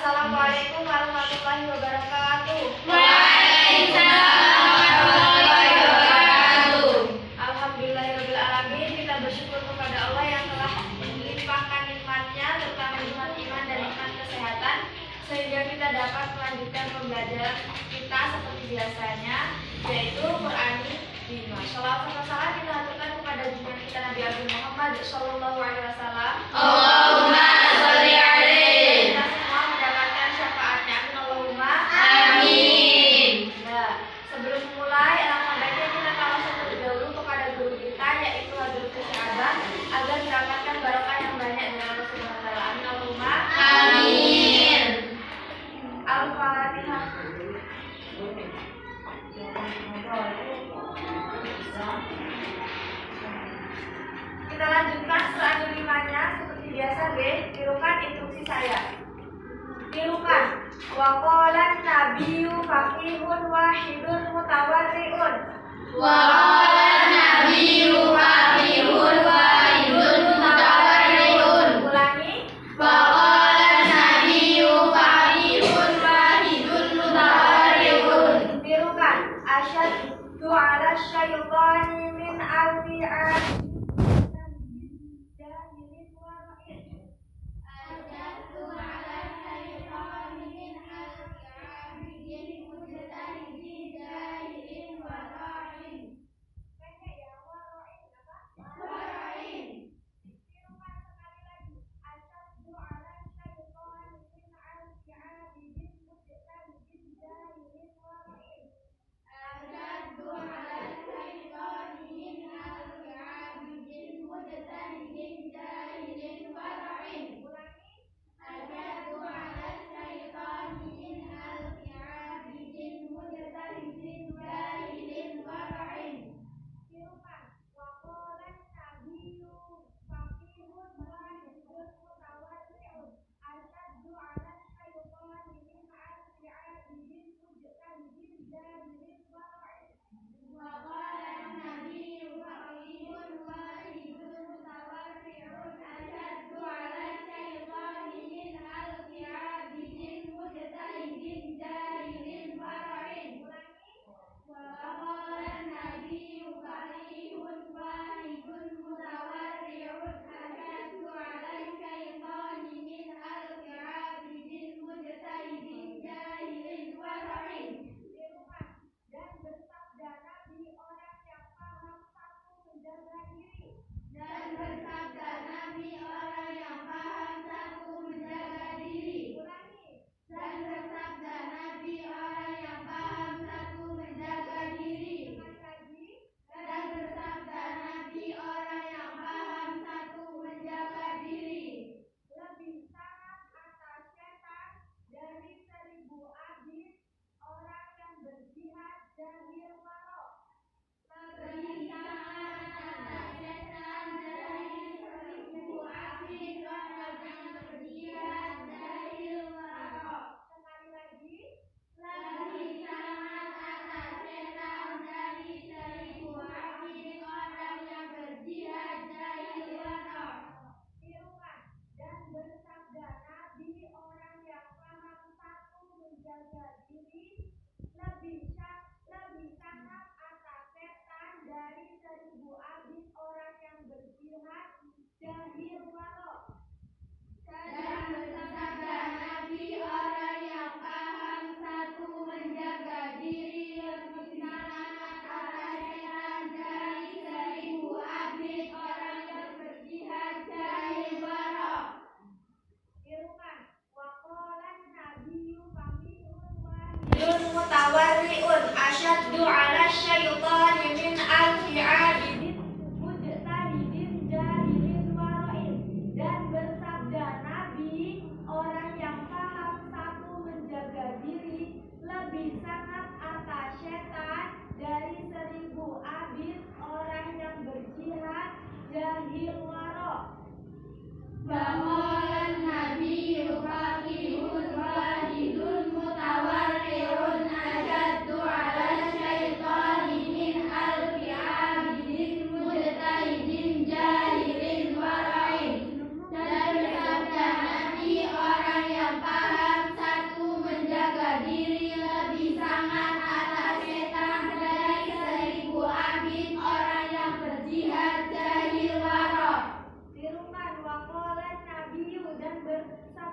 Assalamualaikum warahmatullahi wabarakatuh. Waalaikumsalam warahmatullahi wabarakatuh. Alhamdulillahirabbil alamin, kita bersyukur kepada Allah yang telah melimpahkan nikmat-Nya tentang nikmat iman dan nikmat kesehatan sehingga kita dapat melanjutkan pembelajaran kita seperti biasanya, yaitu Qur'ani 5. Shalawat serta salam kita haturkan kepada junjungan kita Nabi Agung Muhammad sallallahu alaihi wasallam. Allahumma sholli alaihi. Kita semua mendapatkan syafaatnya. Amin Allahumma. Amin. Nah, sebelum mulai, alangkah baiknya kita tawasul terlebih dahulu kepada guru kita, yaitu Hadratus Syekh agar mendapatkan barokah yang banyak dari Allah Subhanahu wa taala. Amin Allahumma. Amin. Al-Fatihah. Kita lanjutkan surah kelimanya seperti biasa, tirukan instruksi saya. Tirukan. Wa qalan nabiyyu faqihun wahidun mutawarri'un. Wa qala nabiyyu faqihun wahidun mutawarri'un. Ulangi. Wa qala nabiyyu faqihun wahidun mutawarri'un. Tirukan. Asyaddu 'ala syaitani min alfi'at. Mutawarri'un asyaddu 'ala syaitani min alfi 'abidin mujtahidin jahilin wara'in. Dan bersabda Nabi, orang yang paham satu menjaga diri lebih sangat atas setan dari 1000 abid orang yang berjihad jahil wara'. Baqalan nabiyyu faqihun wahidun mutawarri'un asyaddu 'ala syaitani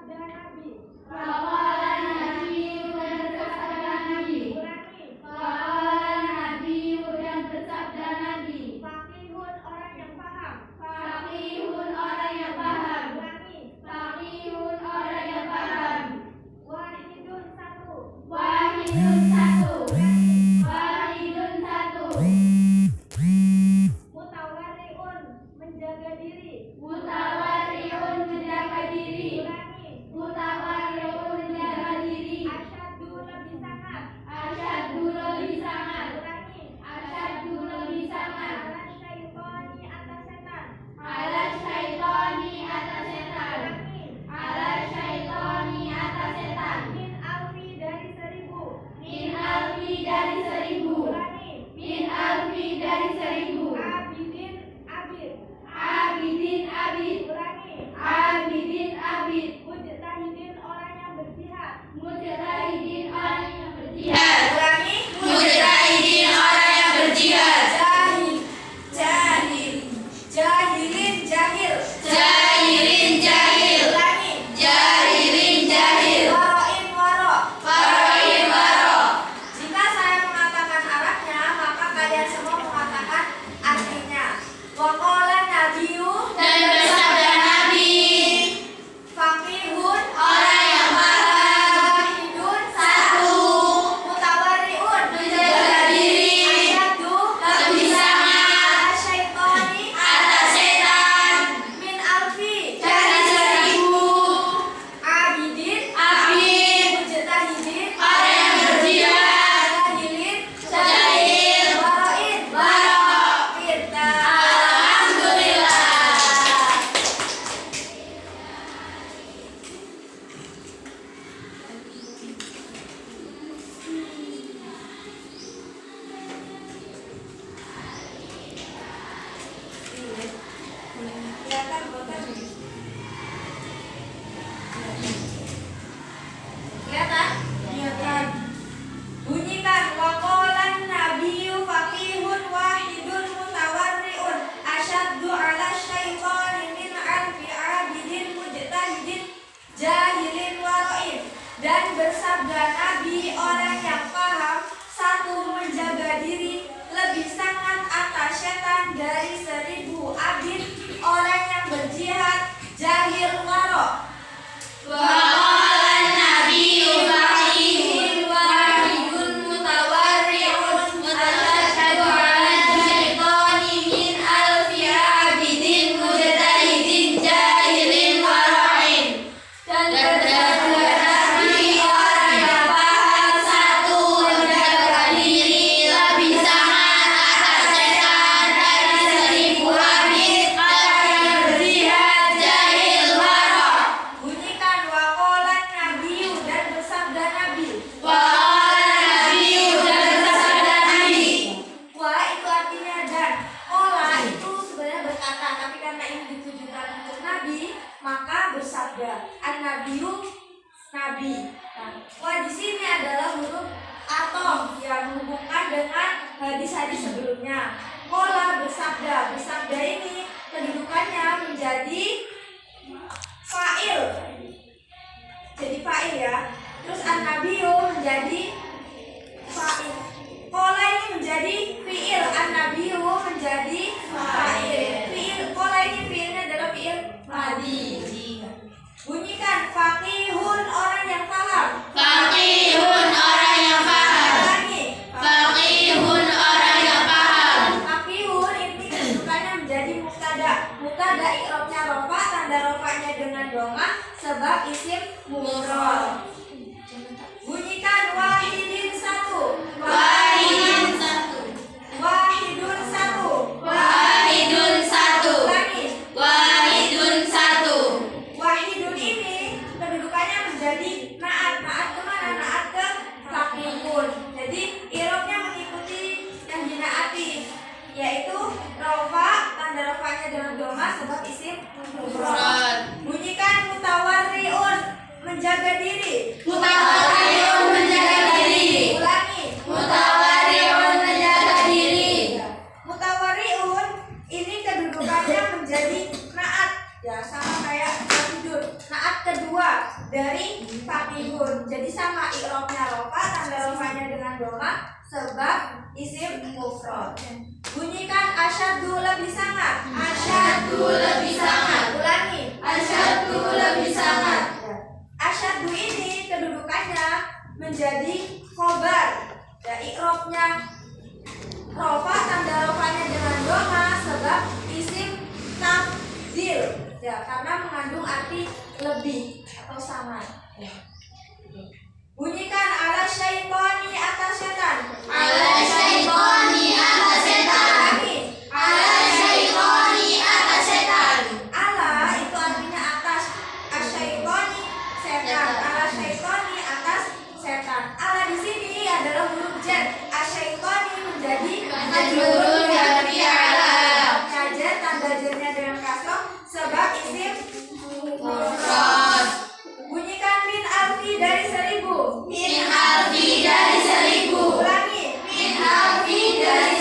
bersabda Nabi. Waqala Nabi dan bersabda Nabi. Ulangi. Waqala Nabi dan bersabda Nabi. Faqihun orang yang paham. Faqihun orang yang paham. Ulangi. Faqihun orang yang paham. Wahidun satu. Wahidun satu. Ulangi. Wahidun satu. Mutawarriun menjaga diri. Mutawarriun menjaga diri. Ulangi. Mutawarriun menjaga diri. Asyaddu lebih sangat. Asyaddu lebih sangat. Ulangi. Asyaddu lebih sangat. Ala syaitani atas setan. Ala syaitani atas setan. Ulangi. Ala syaitani atas setan. Min alfi dari 1000. Min alfi dari 1000. Ulangi. Min alfi dari 1000. Abidin abid. Abidin abid. Ulangi. Abidin abid. Mujtahidin orang yang berjihad. Mujtahidin orang yang berjihad. Ulangi. Mujtahidin orang yang berjihad. Jahil. Jahilin jahil. Jahilin jahil. Ulangi. Jahilin jahil. Waro'in waro'. Waro'in waro'. Jika saya mengatakan Arabnya, maka kalian semua mengatakan artinya. Waqala nabiyyu Dan bersabda Nabi, faqihun orang yang paham. wahidun Satu. mutawarriun Menjaga diri. asyaddu Lebih sangat. syaitani Atas setan. min alfi Dari 1000. abidin Abid. mujtahidin Orang yang berjihad. jahilin Jahil. waro'in Waro'. pintar. Alhamdulillah. Kelihatan bosan? Kelihatan? Kelihatan. Bunyikan waqalan nabiyyu faqihun wahidun mutawarriun asyaddu 'ala syaitani min alfi 'abidin mujtahidin jahilin waro'in. Dan bersabda Nabi orang yang paham, satu menjaga diri lebih sangat atas setan dari 1000 abid orang yang berjihad jahil waro'. Waqala Nabi faqihun wahidun mutawarri'un asyaddu 'ala syaitani min alfi abidin mujtahidin jahilin waro'in. Dan bersabda Nabi orang yang paham, satu menjaga diri lebih sangat atas setan dari 1000 abid orang yang berjihad jahil waro'. Bunyikan waqalan nabiyyu dan bersabda Nabi. Waqala Nabi dan bersabda Nabi. Wa itu artinya dan. Qala itu sebenarnya berkata, tapi karena ini ditujukan untuk Nabi, maka bersabda. An-nabiyyu Nabi. Nah, wa di sini adalah huruf atom yang menghubungkan dengan hadis-hadis sebelumnya. Qala bersabda. Bersabda ini kedudukannya menjadi fa'il. Jadi fa'il ya. Terus an-nabiyyu menjadi fa'il. Qala ini menjadi fi'il, an-nabiyyu menjadi fa'il. Fi'il qala ini fi'ilnya adalah fi'il madi. Bunyikan faqihun orang yang paham. Faqihun orang yang paham. Ulangi. Faqihun orang yang paham. Faqihun ini kedudukannya menjadi mubtada. Mubtada i'rabnya rafa, tanda rafanya dengan dhamma sebab isim mufrad. Bunyikan wahidin satu. Wahidun satu. Wahidun satu. Wahidun satu. Ulangi. Wahidun satu. Wahidun ini kedudukannya menjadi naat. Naat kemana? Naat ke faqihun. Jadi i'rabnya mengikuti yang dinaati, yaitu rafa, tanda rafanya dengan dhamma sebab isim mufrad. Bunyikan mutawarriun menjaga diri. Mutawarriun menjaga diri. Ulangi. Mutawarriun menjaga diri. Mutawarriun ini kedudukannya menjadi naat. Ya sama kayak wahidun. Naat kedua. faqihun. Jadi sama i'rabnya rofa, tanda rofanya dengan doma sebab isim mufrad. Bunyikan asyaddu lebih sangat. Asyaddu lebih sangat. Ulangi. Asyaddu lebih sangat. Asyaddu ini kedudukannya menjadi khobar. Ya, i'rabnya rofa, tanda rofanya dengan doma sebab isim tafdil. Ya, karena mengandung arti lebih atau sama. Bunyikan ala syaitani atas setan. Ala syaitani atas setan. Ala syaitani atas setan. Ala itu artinya atas, asyaitani setan. Ala syaitani atas setan. Ala di sini adalah huruf jar. Asyaitani menjadi Majrurun bi ala. Jar, tanda jarnya dengan kasroh sebab isim Mufrad. Bunyikan min alfi dari 1000. Min alfi dari 1000. Ulangi. Min alfi dari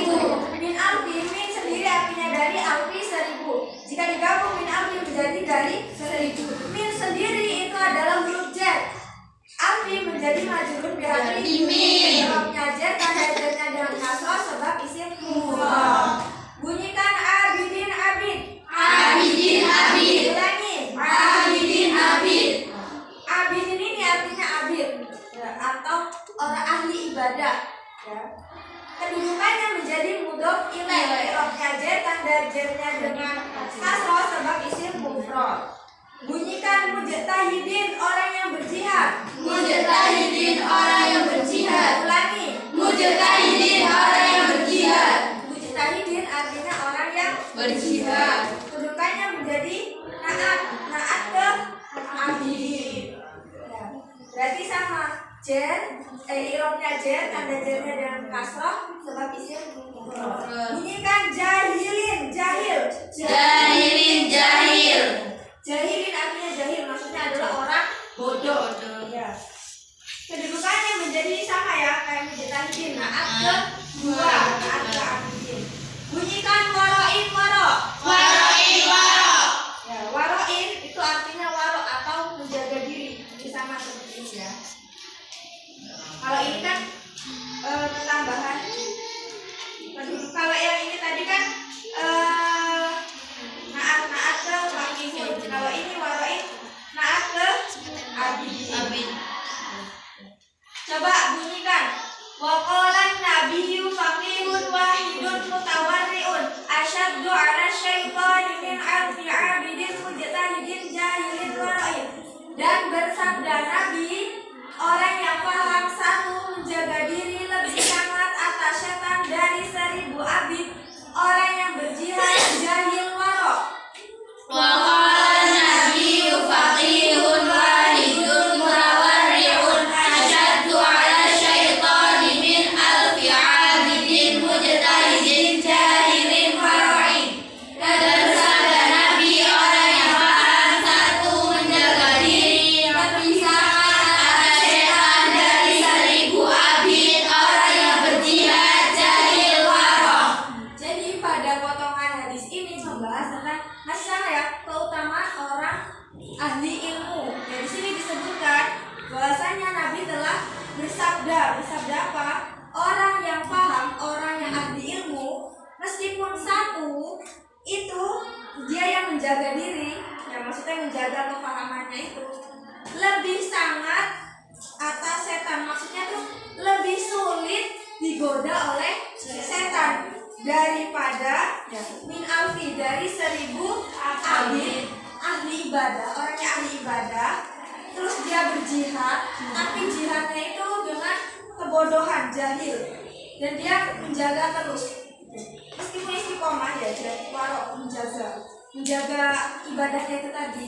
1000. Min alfi, min sendiri artinya dari, alfi 1000. Jika digabung min alfi menjadi dari 1000. Min sendiri itu adalah huruf jar. Alfi menjadi majrur bi harfi Min. I'rabnya jar, tanda jarnya dengan kasroh sebab isim mufrad. Bunyikan abidin abid. Abidin abid. Ulangi. Abidin abid. Abidin ini artinya abid, ya, atau orang ahli ibadah. Ya. Kedudukannya menjadi mudhof ilaih. I'rabnya jar, tanda jarnya dengan kasroh sebab isim mufrad. Bunyikan mujtahidin, orang yang berjihad. Mujtahidin orang yang berjihad. Ulangi. Mujtahidin orang yang berjihad. Mujtahidin artinya orang yang Berjihad. kedudukannya menjadi naat ke abidin. Ya. Berarti sama jar, i'rabnya jar, tanda jarnya dengan kasroh sebab isim mufrad. Bunyikan jahilin, jahil. Jahilin jahil. Jahilin artinya jahil, maksudnya adalah orang bodoh. Ya. Kedudukannya menjadi sama ya, kayak mujtahidin, naat ke dua, naat ke abidin. Bunyikan waroin waro. Waroin waro. Ya, waroin itu artinya waro atau menjaga diri. Ini sama seperti ini ya. Kalau ini kan tambahan. Kalau yang ini tadi kan naat ke faqihun. Kalau ini waroin naat ke abidin. Abid. Coba bunyikan. Wa qalan nabiyyu faqihun wahidun mutawarri'un asyaddu 'ala syaitani min 'alfi 'abidin mujtahidin jahilin wara'in. Dan bersabda Nabi, orang yang paham satu menjaga diri lebih sangat atas setan dari 1000 abid, orang yang berjihad jahil wara'. Wa qala nabiyyu faqihun wahidun mutawarri'un asyaddu 'ala syaitani min alfi 'abidin mujtahidin jahilin wara'in. Dan bersabda Nabi, orang yang paham satu menjaga diri lebih sangat atas setan dari 1000 abid, orang yang berjihad jahil wara'. Jadi pada potongan hadis ini membahas tentang masih sama ya, keutamaan orang ahli ilmu. Ya, di sini disebutkan bahwasanya Nabi telah bersabda. Bersabda apa? Orang yang paham, orang yang ahli ilmu, meskipun satu itu dia yang menjaga diri, ya maksudnya menjaga kepahamannya itu lebih sangat atas setan. Maksudnya tuh lebih sulit digoda oleh setan daripada min alfi dari 1000 abid ahli ibadah. Orangnya ahli ibadah, terus dia berjihad, tapi jihadnya itu dengan kebodohan, jahil, dan dia menjaga terus meskipun istiqomah ya, jadi warok, menjaga ibadahnya itu tadi.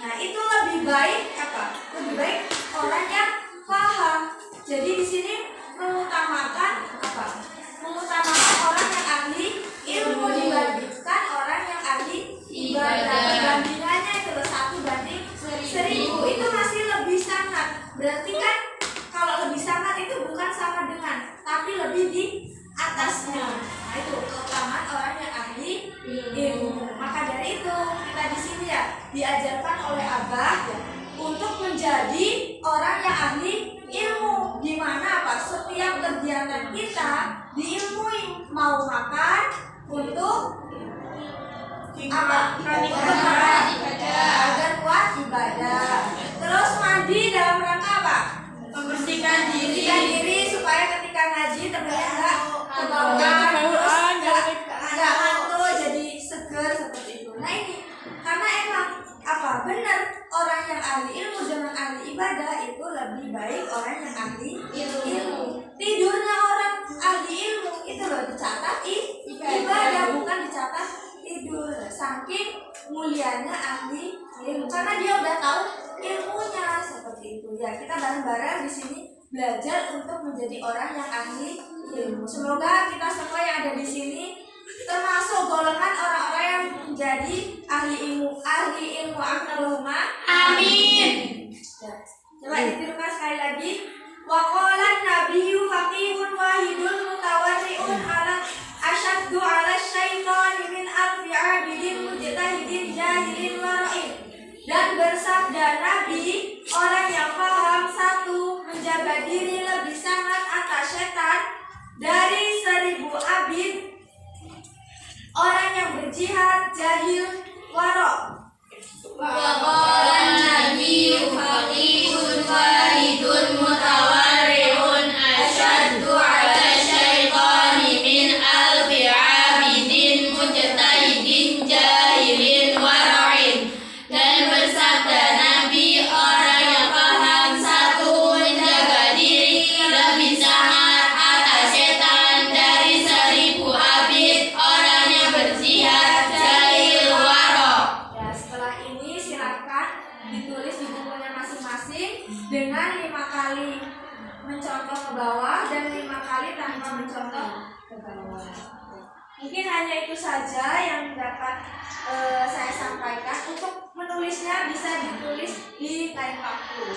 Nah, itu lebih baik apa? Lebih baik orang yang paham. Jadi di sini mengutamakan apa? Mengutamakan orang yang ahli ilmu dibandingkan orang yang ahli ibadah. Bandingannya itu 1:1000. Itu masih lebih sangat. Berarti kan kalau lebih sangat itu bukan sama dengan, tapi lebih di atasnya. Nah, itu keutamaan orang yang ahli ilmu. Maka dari itu kita di sini ya diajarkan oleh Abah ya, untuk menjadi orang yang ahli ilmu, di mana apa? Setiap kegiatan kita diilmui, mau makan untuk apa? Agar kuat ibadah. Terus mandi dalam rangka apa? Membersihkan Membersihkan diri supaya ketika ngaji ternyata enggak kebauan, terus enggak ngantuk, jadi seger seperti itu. Nah ini karena emang apa? Benar, orang yang ahli ilmu dengan ahli ibadah itu lebih baik orang yang ahli ilmu. Tidurnya orang ahli ilmu itu loh dicatat ibadah, bukan dicatat tidur. Saking mulianya ahli ilmu karena dia udah tahu ilmunya seperti itu. Ya, kita bareng-bareng di sini belajar untuk menjadi orang yang ahli ilmu. Semoga kita semua yang ada di sini termasuk golongan orang-orang yang menjadi ahli ilmu Allahumma Amin. ya. Coba diterima sekali lagi. Wa qala nabiyyu faqihun wahidun mutawarri'un ala asyaddu ala syaitani min alfi 'abidin mujtahidin jahilin wara'in. Dan bersabda Nabi, orang yang paham satu menjaga diri lebih sangat atas setan dari 1000 abid orang yang berjihad jahil waro. Waqala nabiyyu faqihun wahidun mutawarri'un asyaddu 'ala syaitani min alfi 'abidin mujtahidin jahilin wara'in. Dan bersabda Nabi, orang yang paham satu menjaga diri lebih sangat atas setan dari 1000 abid orang yang berjihad jahil waro. Ya, setelah ini silakan ditulis di bukunya masing-masing dengan 5 kali mencontoh ke bawah dan 5 kali tanpa mencontoh ke bawah. Mungkin hanya itu saja yang dapat saya sampaikan. Untuk menulisnya bisa ditulis di kain paku.